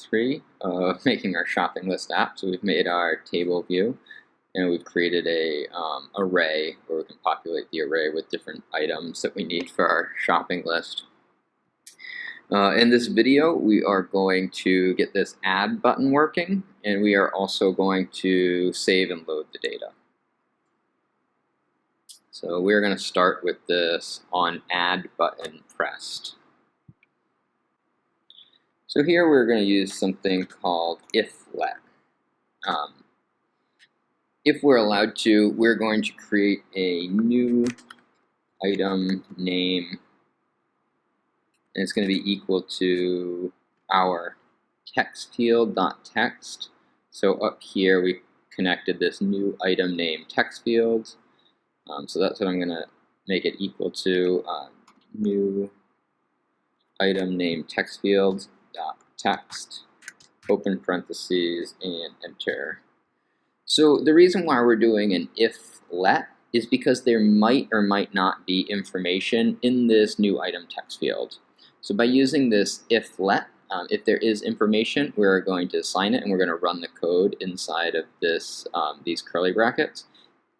3 of making our shopping list app. So we've made our table view, and we've created a array where we can populate the array with different items that we need for our shopping list. In this video, we are going to get this add button working, and we are also going to save and load the data. So we're going to start with this on add button pressed. So here we're going to use something called if-let. If we're allowed to, we're going to create a new item name, and it's going to be equal to our text field.text. So up here we connected this new item name text field. So that's what I'm going to make it equal to, new item name text field dot text, open parentheses, and enter. So the reason why we're doing an if-let is because there might or might not be information in this new item text field. So by using this if-let, if there is information, we're going to assign it, and we're going to run the code inside of this these curly brackets.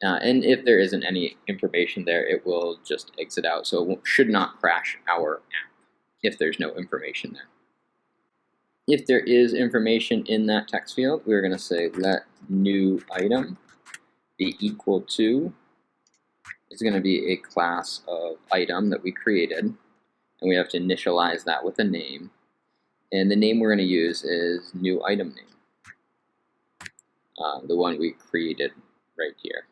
And if there isn't any information there, it will just exit out. So it should not crash our app if there's no information there. If there is information in that text field, we're going to say let new item be equal to, it's going to be a class of item that we created, and we have to initialize that with a name. And the name we're going to use is new item name, the one we created right here.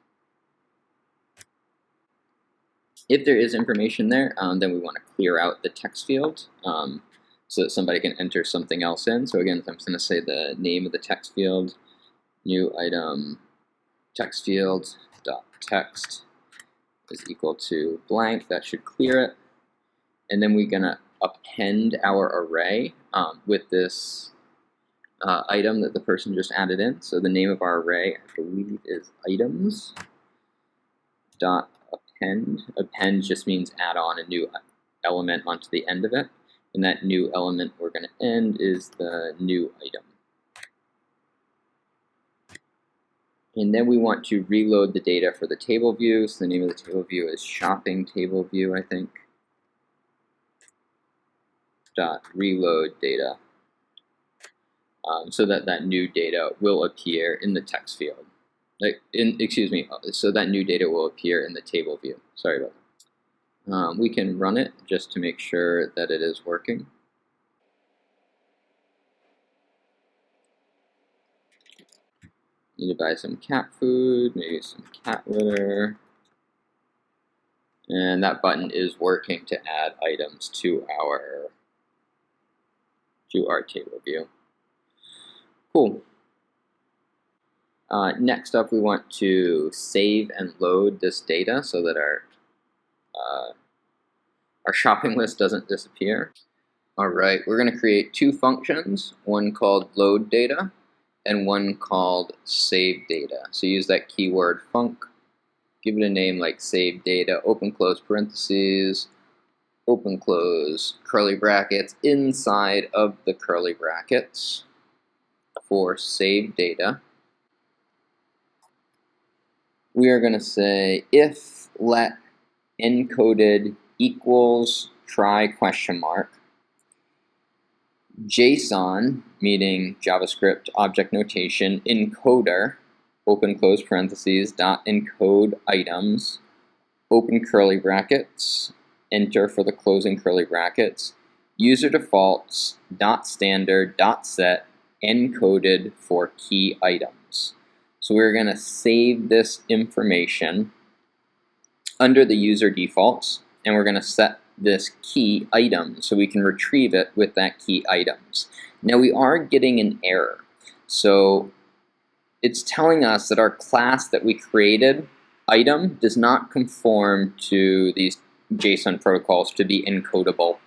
If there is information there, then we want to clear out the text field so that somebody can enter something else in. So again, I'm going to say the name of the text field, new item text field dot text is equal to blank. That should clear it. And then we're going to append our array with this item that the person just added in. So the name of our array, I believe, is items dot append. Append just means add on a new element onto the end of it. And that new element we're going to end is the new item. And then we want to reload the data for the table view. So the name of the table view is shopping table view, I think. Dot reload data. So that that new data will appear in the text field. So that new data will appear in the table view. Sorry about that. We can run it just to make sure that it is working. Need to buy some cat food, maybe some cat litter. And that button is working to add items to our table view. Cool. Next up, we want to save and load this data so that our shopping list doesn't disappear. All right, we're going to create two functions, one called load data and one called save data. So use that keyword func, give it a name like save data, open close parentheses, open close curly brackets inside of the curly brackets for save data. We are going to say if let encoded equals try question mark JSON, meaning JavaScript object notation, encoder, open close parentheses, dot encode items, open curly brackets, enter for the closing curly brackets, user defaults, dot standard, dot set, encoded for key items. So we're going to save this information under the user defaults, and we're going to set this key item so we can retrieve it with that key items. Now we are getting an error. So it's telling us that our class that we created, item, does not conform to these JSON protocols to be encodable.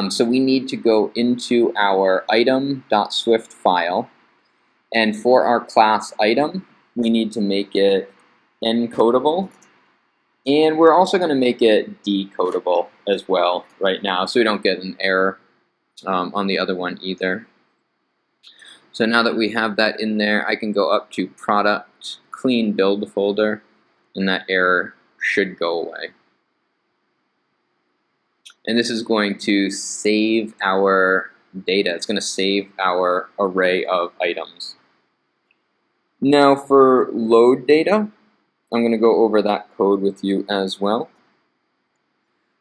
So we need to go into our item.swift file, and for our class item, we need to make it encodable. And we're also going to make it decodable as well right now, so we don't get an error on the other one either. So now that we have that in there, I can go up to product, clean build folder, and that error should go away. And this is going to save our data. It's going to save our array of items. Now for load data, I'm going to go over that code with you as well.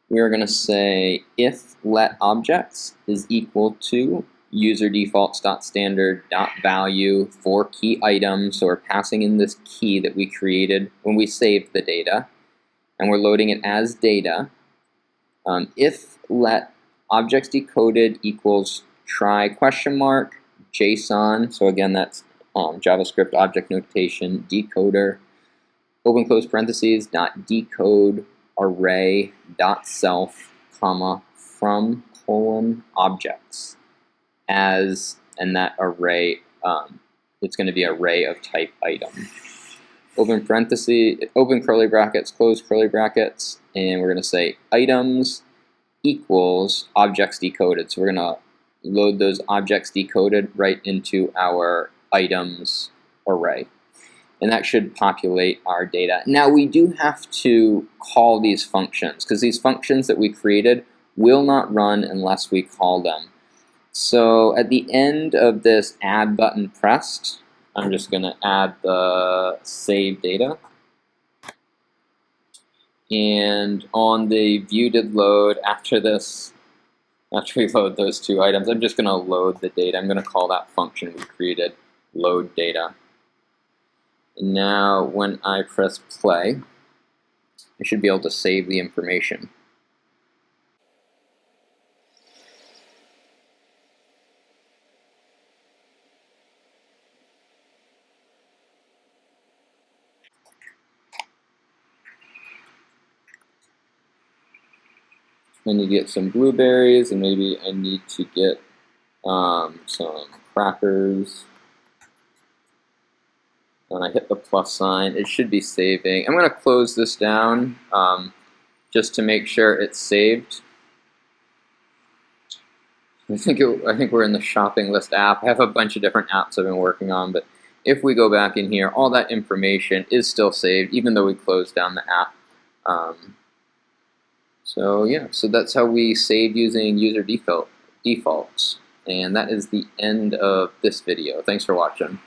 We are going to say if let objects is equal to user defaults.standard.value for key item. So we're passing in this key that we created when we saved the data, and we're loading it as data. If let objects decoded equals try question mark JSON. So again, that's JavaScript object notation decoder, open close parentheses dot decode array dot self comma from colon objects as, and that array, it's going to be array of type item. Open parentheses, open curly brackets, close curly brackets, and we're going to say items equals objects decoded. So we're going to load those objects decoded right into our items array. And that should populate our data. Now we do have to call these functions, because these functions that we created will not run unless we call them. So at the end of this add button pressed, I'm just going to add the save data. And on the view did load, after this, after we load those two items, I'm just going to load the data. I'm going to call that function we created load data. And now when I press play, I should be able to save the information. I need to get some blueberries, and maybe I need to get some crackers. And I hit the plus sign. It should be saving. I'm going to close this down just to make sure it's saved. I think we're in the shopping list app. I have a bunch of different apps I've been working on, but if we go back in here, all that information is still saved, even though we closed down the app. So yeah, so that's how we save using user defaults. And that is the end of this video. Thanks for watching.